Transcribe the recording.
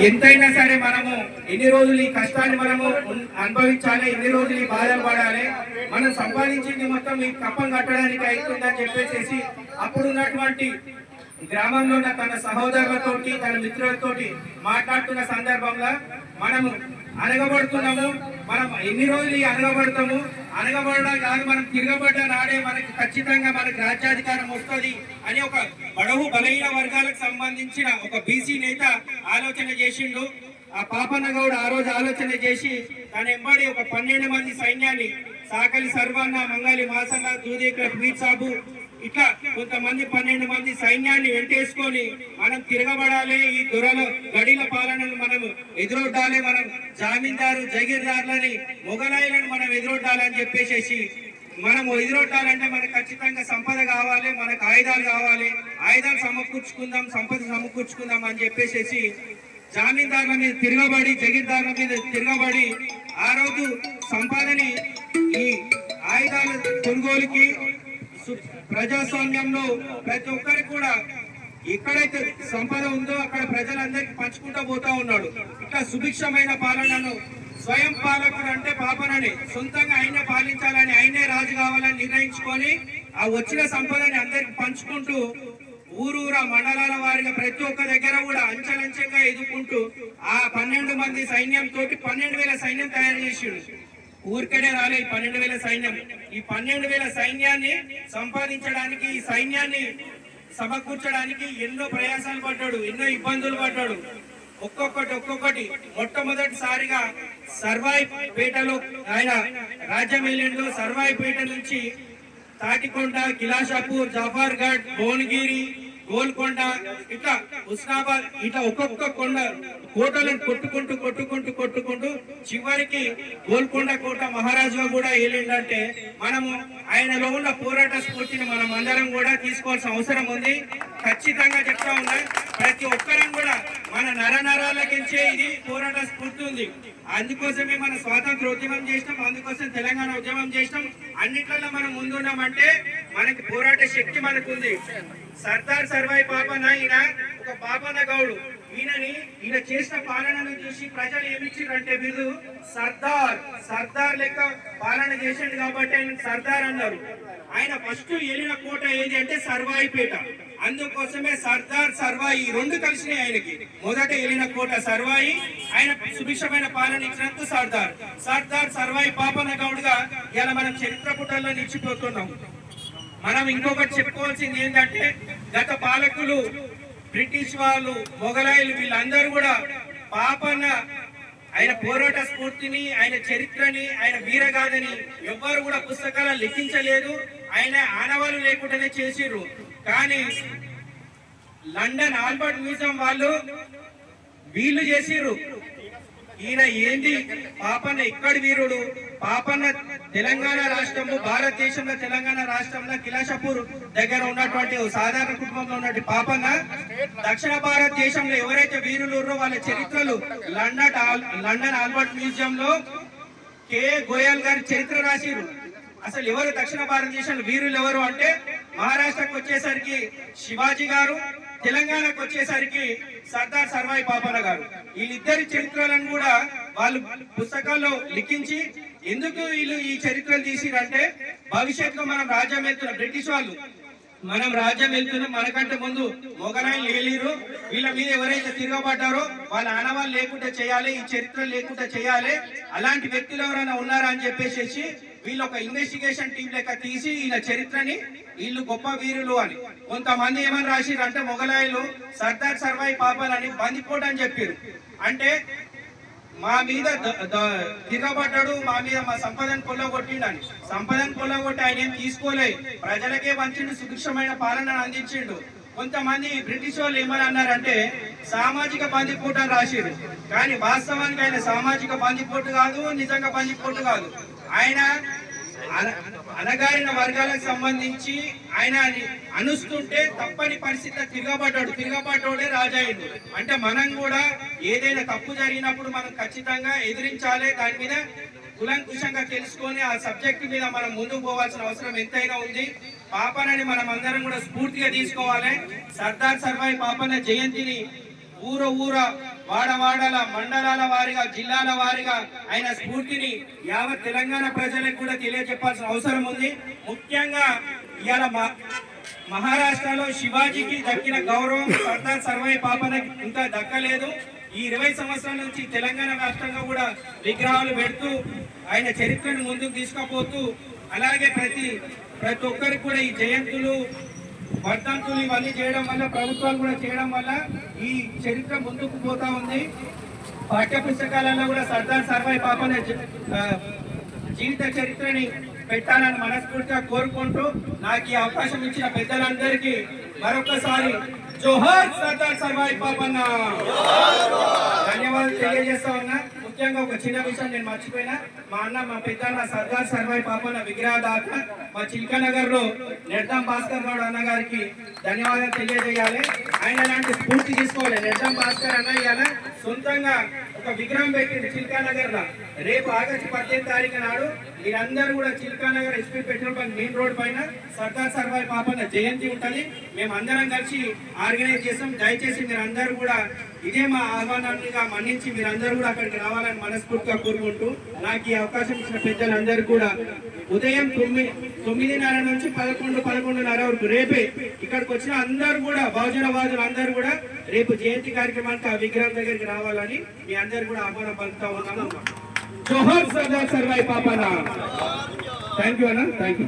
ఎంతైనా సరే మనము ఎన్ని రోజులు ఈ కష్టాన్ని మనము అనుభవించాలి, ఎన్ని రోజులు ఈ బాధలు పడాలి, మనం సంపాదించింది మొత్తం ఈ కప్పం కట్టడానికి అవుతుందని చెప్పేసి అప్పుడు ఉన్నటువంటి గ్రామంలో ఉన్న తన సహోదరులతోటి తన మిత్రులతోటి మాట్లాడుతున్న సందర్భంలో మనము అనగబడుతున్నాము. మనం ఎన్ని రోజులు అనగబడతాము, అనగబడడం కాదు, మనం తిరగబడ్డ నాడే మనకి ఖచ్చితంగా మనకి రాజ్యాధికారం వస్తుంది అని ఒక బడవు బలహీన వర్గాలకు సంబంధించిన ఒక బీసీ నేత ఆలోచన చేసిండు. ఆ పాపన్న గౌడ్ ఆ రోజు ఆలోచన చేసి తన ఎంబడి ఒక 12 మంది సైన్యాన్ని సాకలి సర్వన్న, మంగళి మాసన్న, దూదేకుల పీర్ సాబు ఇట్లా కొంతమంది 12 మంది సైన్యాన్ని వెంటేసుకొని మనం తిరగబడాలి, ఈ దొరల గడిల పాలనను మనం ఎదురొడ్డాలి, మనం జామీందారు జగీర్దారులని మొగలాయిలను మనం ఎదురొడ్డాలని చెప్పేసి మనం ఎదురొట్టాలంటే మనకు ఖచ్చితంగా సంపద కావాలి, మనకు ఆయుధాలు కావాలి, ఆయుధాలు సమకూర్చుకుందాం, సంపద సమకూర్చుకుందాం అని చెప్పేసి జామీందారుల మీద తిరగబడి జగీర్దారుల మీద తిరగబడి ఆ రోజు సంపదని ఈ ఆయుధాల కొనుగోలుకి ప్రజాస్వామ్యంలో ప్రతి ఒక్కరికి కూడా ఎక్కడైతే సంపద ఉందో అక్కడ ప్రజలందరికీ పంచుకుంటూ పోతా ఉన్నాడు. ఇట్లా సుభిక్షమైన పాలనను స్వయం పాలకుడు అంటే పాపనని సొంతంగా ఆయనే పాలించాలని, ఆయనే రాజు కావాలని నిర్ణయించుకొని ఆ వచ్చిన సంపదని అందరికి పంచుకుంటూ ఊరూర మండలాల వారిగా ప్రతి ఒక్క దగ్గర కూడా అంచెలంచెగా ఎదుర్కొంటూ ఆ 12 మంది సైన్యంతో 12,000 సైన్యం తయారు చేసిండు. ఊరికనే రాలే ఈ 12,000 సైన్యం. ఈ 12,000 సైన్యాన్ని సంపాదించడానికి, ఈ సైన్యాన్ని సమకూర్చడానికి ఎన్నో ప్రయాసాలు పడ్డాడు, ఎన్నో ఇబ్బందులు పడ్డాడు. ఒక్కొక్కటి మొట్టమొదటిసారిగా సర్వాయి పేటలో ఆయన రాజ్యం వెళ్ళిండు. సర్వాయి పేట నుంచి తాటికొండ, కిలాషాపూర్, జాఫర్గఢ్, భువనగిరి, గోల్కొండ, ఇట్లా హుస్నాబాద్, ఇట్లా ఒక్కొక్క కొండ కోటలను కొట్టుకుంటూ చివరికి గోల్కొండ కోట మహారాజుగా కూడా వెళ్ళిందంటే మనము ఆయనలో ఉన్న పోరాట స్ఫూర్తిని మనం అందరం కూడా తీసుకోవాల్సిన అవసరం ఉంది. ఖచ్చితంగా చెప్తా ఉన్నా, ప్రతి ఒక్కరం కూడా మన నరనరాలకించే ఇది పోరాట స్ఫూర్తి ఉంది. అందుకోసమే మన స్వాతంత్ర ఉద్యమం చేసినాం, అందుకోసం తెలంగాణ ఉద్యమం చేసినాం. అన్నిట్లలో మనం ముందున్నామంటే మనకి పోరాట శక్తి మనకుంది. సర్దార్ సర్వాయి పాపన్న, ఈయన ఒక పాపన్న గౌడు. ఈయన చేసిన పాలనను చూసి ప్రజలు ఏమిచ్చారంటే వీరు సర్దార్ లెక్క పాలన చేసిండు కాబట్టి ఆయన సర్దార్ అన్నారు. ఆయన ఫస్ట్ వెళ్ళిన కోట ఏది అంటే సర్వాయిపేట. అందుకోసమే సర్దార్ సర్వాయి ఈ రెండు కలిసినాయి ఆయనకి. మొదట వెళ్ళిన కోట సర్వాయి, ఆయన సుభిక్షమైన పాలన ఇచ్చినందుకు సర్దార్ సర్వాయి పాపన్న గౌడ్గా ఇలా మనం చరిత్ర పుటల్లో నిలిచిపోతున్నాం. మనం ఇంకొకటి చెప్పుకోవాల్సింది ఏంటంటే గత పాలకులు, బ్రిటిష్ వాళ్ళు, మొఘలాయిలు వీళ్ళందరూ కూడా పాపన్న ఆయన పోరాట స్ఫూర్తిని, ఆయన చరిత్రని, ఆయన వీరగాథని ఎవ్వరు కూడా పుస్తకాలను లిఖించలేదు. ఆయన ఆనవాళ్ళు లేకుండానే చేసిర్రు. కానీ లండన్ ఆల్బర్ట్ మ్యూజియం వాళ్ళు వీళ్ళు చేసిర్రు. ఈయన ఏంది పాపన్న ఇక్కడి వీరుడు. పాపన్న తెలంగాణ రాష్ట్రంలో, భారతదేశంలో తెలంగాణ రాష్ట్రంలో కిలాషాపూర్ దగ్గర ఉన్నటువంటి సాధారణ కుటుంబంలో ఉన్నటువంటి పాపన్న దక్షిణ భారతదేశంలో ఎవరైతే వీరులు ఉన్నారో వాళ్ళ చరిత్రలు లండన్ ఆల్బర్ట్ మ్యూజియం లో కే గోయల్ గారి చరిత్ర రాసిరు. అసలు ఎవరు దక్షిణ భారతదేశంలో వీరులు ఎవరు అంటే మహారాష్ట్రకు వచ్చేసరికి శివాజీ గారు, తెలంగాణకు వచ్చేసరికి సర్దార్ సర్వాయి పాపన్న గారు. వీళ్ళిద్దరి చరిత్రలను కూడా వాళ్ళు పుస్తకాల్లో లిఖించి ఎందుకు వీళ్ళు ఈ చరిత్రలు తీసిరంటే భవిష్యత్తులో మనం రాజ్యం వెళ్తున్నాం, బ్రిటిష్ వాళ్ళు మనం రాజ్యం వెళ్తున్నాం, మనకంటే ముందు మొఘలాయిలు ఏలీరు, వీళ్ళ మీద ఎవరైతే తిరగబడ్డారో వాళ్ళ ఆనవాళ్ళు లేకుండా చేయాలి, ఈ చరిత్ర లేకుండా చేయాలి, అలాంటి వ్యక్తులు ఎవరైనా ఉన్నారా అని చెప్పేసి వీళ్ళు ఒక ఇన్వెస్టిగేషన్ టీం లెక్క తీసి వీళ్ళ చరిత్రని వీళ్ళు గొప్ప వీరులు అని. కొంతమంది ఏమని రాసిరు అంటే మొఘలాయిలు సర్దార్ సర్వాయి పాపన్ అని బందిపోటు అని చెప్పారు. అంటే మా మీద తిరగబడ్డాడు, మా మీద మా సంపదను కొల్లగొట్టిండని. సంపదను కొల్లగొట్టి ఆయన ఏం తీసుకోలే, ప్రజలకే వంచిండు, సుభిక్షమైన పాలనను అందించిండు. కొంతమంది బ్రిటిష్ వాళ్ళు ఏమని అన్నారంటే సామాజిక బందిపోటు అని రాసిరు. కానీ వాస్తవానికి ఆయన సామాజిక బందిపోటు కాదు, నిజంగా బందిపోటు కాదు. ఆయన అనగారిన వర్గాలకు సంబంధించి ఆయన అనుస్తుంటే తప్పని పరిస్థితి తిరగబడ్డాడే రాజాయుడు. అంటే మనం కూడా ఏదైనా తప్పు జరిగినప్పుడు మనం ఖచ్చితంగా ఎదిరించాలి, దాని మీద కులంకుశంగా తెలుసుకొని ఆ సబ్జెక్టు మీద మనం ముందుకు పోవాల్సిన అవసరం ఎంతైనా ఉంది. పాపనని మనం అందరం కూడా స్ఫూర్తిగా తీసుకోవాలి. సర్దార్ సర్వాయి పాపన్న జయంతిని ఊర వాడవాడల మండలాల వారిగా జిల్లాల వారిగా ఆయన స్ఫూర్తిని యావత్ తెలంగాణ ప్రజలకు కూడా తెలియజెప్పాల్సిన అవసరం ఉంది. ముఖ్యంగా ఇవాళ మహారాష్ట్రలో శివాజీకి దక్కిన గౌరవం సర్దార్ సర్వాయి పాపన్నకి ఇంకా దక్కలేదు. ఈ 20 సంవత్సరాల నుంచి తెలంగాణ రాష్ట్రంగా కూడా విగ్రహాలు పెడుతూ ఆయన చరిత్రను ముందుకు తీసుకుపోతూ అలాగే ప్రతి ఒక్కరికి కూడా ఈ జయంతులు వర్ధంతులు ఇవన్నీ చేయడం వల్ల ప్రభుత్వాలు కూడా చేయడం వల్ల ఈ చరిత్ర ముందుకు పోతా ఉంది. పాఠ్య పుస్తకాలలో కూడా సర్దార్ సర్వాయి పాపన్న జీవిత చరిత్రని పెట్టాలని మనస్ఫూర్తిగా కోరుకుంటూ నాకు ఈ అవకాశం ఇచ్చిన పెద్దలందరికీ మరొకసారి జోహార్ సర్దార్ సర్వాయి పాపన్న ధన్యవాదాలు తెలియజేస్తా ఉన్నా. ముఖ్యంగా ఒక చిన్న విషయం నేను మర్చిపోయినా, మా అన్న మా పెద్దన్న సర్దార్ సర్వాయి పాపన్న విగ్రహదాత మా చిల్కానగర్ లో నెడ్దాం భాస్కర్ గౌడ్ అన్న గారికి ధన్యవాదాలు తెలియజేయాలి. ఆయన లాంటి స్ఫూర్తి తీసుకోవాలి. నెడ్దాం భాస్కర్ అన్న ఇవాళ సొంతంగా ఒక విగ్రహం పెట్టింది చిల్కానగర్ లో. రేపు ఆగస్టు 18 తారీఖు నాడు మీరందరూ కూడా Chilkanagar SP petrol bunk main road పైన సర్దార్ సర్వాయి పాపన్న జయంతి ఉంటది. మేము అందరం కలిసి ఆర్గనైజ్ చేస్తాం. దయచేసి మీరందరూ కూడా ఇదే మా ఆహ్వానాన్ని మన్నించి మీరందరూ కూడా అక్కడికి రావాలని మనస్ఫూర్తిగా కోరుకుంటూ నాకు ఈ అవకాశం ఇచ్చిన పెద్దలందరూ కూడా ఉదయం 9:30 నుంచి 11:30 వరకు రేపే ఇక్కడికి వచ్చిన అందరూ కూడా బహుజనవాదులు అందరూ కూడా రేపు జయంతి కార్యక్రమానికి ఆ విగ్రహం దగ్గరికి రావాలని మీ అందరు కూడా ఆహ్వానం పలుకుతా ఉన్నాను. జోహార్ సర్దార్ సర్వాయి పాపన్న. థ్యాంక్ యూ అన్న. Thank you.